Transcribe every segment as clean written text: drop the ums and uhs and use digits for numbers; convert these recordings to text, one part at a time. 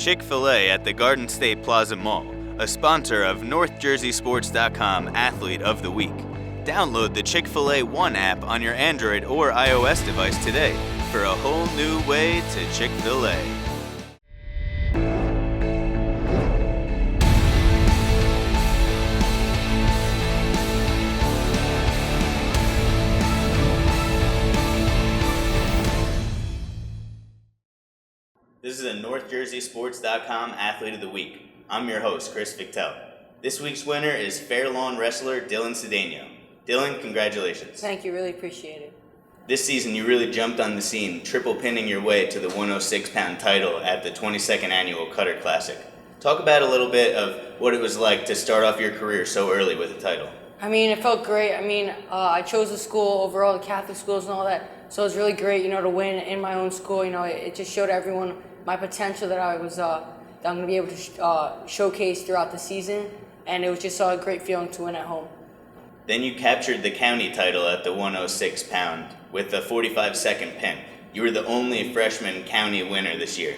Chick-fil-A at the Garden State Plaza Mall, a sponsor of NorthJerseySports.com Athlete of the Week. Download the Chick-fil-A One app on your Android or iOS device today for a whole new way to Chick-fil-A. This is a NorthJerseySports.com Athlete of the Week. I'm your host, Chris Victel. This week's winner is Fair Lawn wrestler Dylan Cedeno. Dylan, congratulations. Thank you, really appreciate it. This season you really jumped on the scene, triple pinning your way to the 106-pound title at the 22nd Annual Cutter Classic. Talk about a little bit of what it was like to start off your career so early with a title. It felt great. I chose the school over all the Catholic schools and all that, so it was really great, to win in my own school. It just showed everyone my potential that I'm going to be able to showcase throughout the season, and it was just a great feeling to win at home. Then you captured the county title at the 106-pound with a 45-second pin. You were the only freshman county winner this year.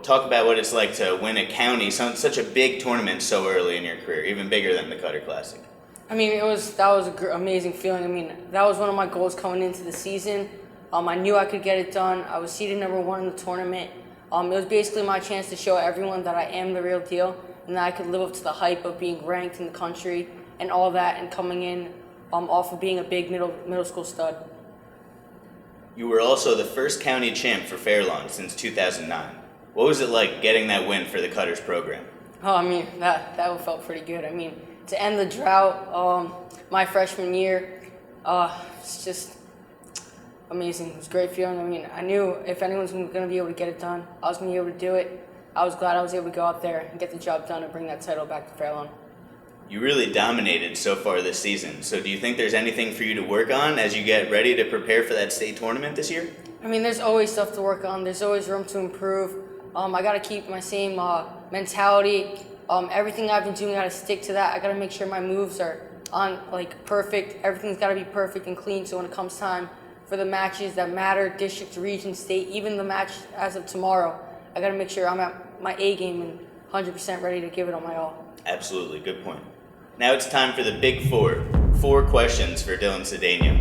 Talk about what it's like to win a county, such a big tournament so early in your career, even bigger than the Cutter Classic. That was an amazing feeling. That was one of my goals coming into the season. I knew I could get it done. I was seeded number 1 in the tournament. It was basically my chance to show everyone that I am the real deal and that I could live up to the hype of being ranked in the country and all that, and coming in off of being a big middle school stud. You were also the first county champ for Fair Lawn since 2009. What was it like getting that win for the Cutters program? That felt pretty good. To end the drought my freshman year, it's just amazing. It was a great feeling. I knew if anyone's going to be able to get it done, I was going to be able to do it. I was glad I was able to go out there and get the job done and bring that title back to Fair Lawn. You really dominated so far this season, so do you think there's anything for you to work on as you get ready to prepare for that state tournament this year? There's always stuff to work on. There's always room to improve. I got to keep my same mentality. Everything I've been doing, I got to stick to that. I got to make sure my moves are on perfect. Everything's got to be perfect and clean, so when it comes time for the matches that matter, district, region, state, even the match as of tomorrow, I got to make sure I'm at my A game and 100% ready to give it on my all. Absolutely, good point. Now it's time for the Big Four. 4 questions for Dylan Cedeno.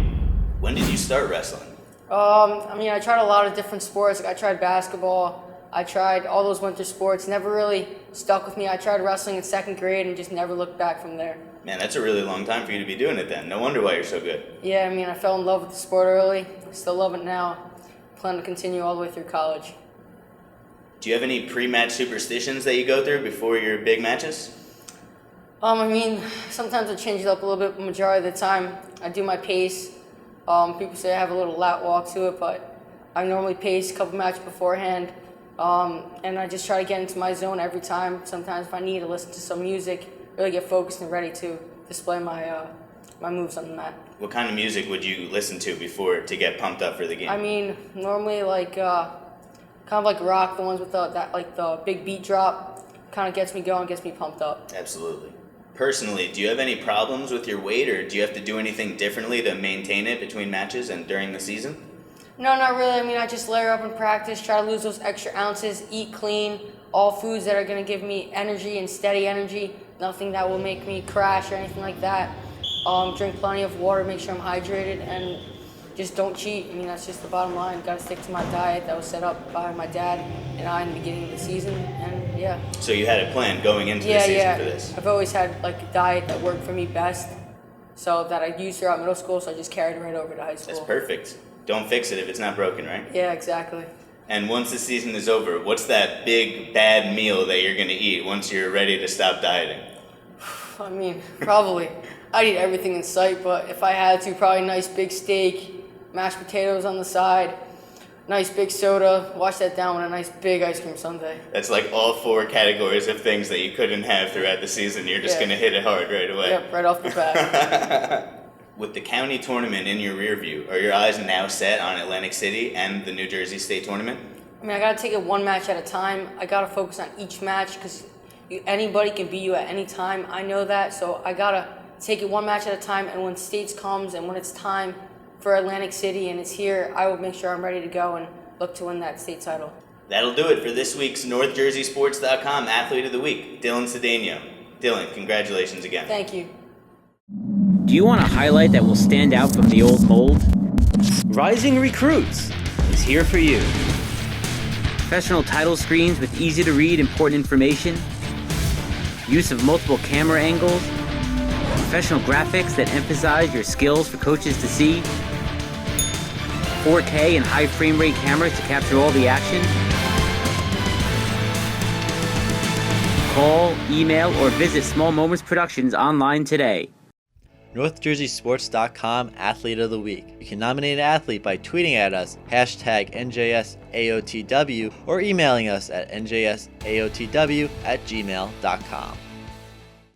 When did you start wrestling? I tried a lot of different sports. I tried basketball. I tried all those winter sports. Never really stuck with me. I tried wrestling in 2nd grade and just never looked back from there. Man, that's a really long time for you to be doing it then. No wonder why you're so good. Yeah, I fell in love with the sport early. I still love it now. Plan to continue all the way through college. Do you have any pre-match superstitions that you go through before your big matches? Sometimes I change it up a little bit. Majority of the time, I do my pace. People say I have a little lat walk to it, but I normally pace a couple matches beforehand. And I just try to get into my zone every time. Sometimes if I need to listen to some music, really get focused and ready to display my moves on the mat. What kind of music would you listen to to get pumped up for the game? Normally kind of like rock, the ones with the big beat drop, kind of gets me going, gets me pumped up. Absolutely. Personally, do you have any problems with your weight, or do you have to do anything differently to maintain it between matches and during the season? No, not really. I just layer up in practice, try to lose those extra ounces, eat clean, all foods that are going to give me energy and steady energy, nothing that will make me crash or anything like that. Drink plenty of water, make sure I'm hydrated, and just don't cheat. That's just the bottom line. Got to stick to my diet that was set up by my dad and I in the beginning of the season, and yeah. So you had a plan going into the season for this? I've always had a diet that worked for me best, so that I used throughout middle school, so I just carried it right over to high school. That's perfect. Don't fix it if it's not broken, right? Yeah, exactly. And once the season is over, what's that big bad meal that you're going to eat once you're ready to stop dieting? Probably. I'd eat everything in sight, but if I had to, probably a nice big steak, mashed potatoes on the side, nice big soda, wash that down with a nice big ice cream sundae. That's like all 4 categories of things that you couldn't have throughout the season. You're just going to hit it hard right away. Yep, right off the bat. With the county tournament in your rear view, are your eyes now set on Atlantic City and the New Jersey State Tournament? I got to take it one match at a time. I got to focus on each match because anybody can beat you at any time. I know that, so I got to take it one match at a time, and when states comes and when it's time for Atlantic City and it's here, I will make sure I'm ready to go and look to win that state title. That'll do it for this week's NorthJerseySports.com Athlete of the Week, Dylan Cedeno. Dylan, congratulations again. Thank you. Do you want a highlight that will stand out from the old mold? Rising Recruits is here for you. Professional title screens with easy-to-read important information, use of multiple camera angles, professional graphics that emphasize your skills for coaches to see, 4K and high frame rate cameras to capture all the action. Call, email, or visit Small Moments Productions online today. NorthJerseySports.com Athlete of the Week. You can nominate an athlete by tweeting at us, #NJSAOTW, or emailing us at njsaotw@gmail.com.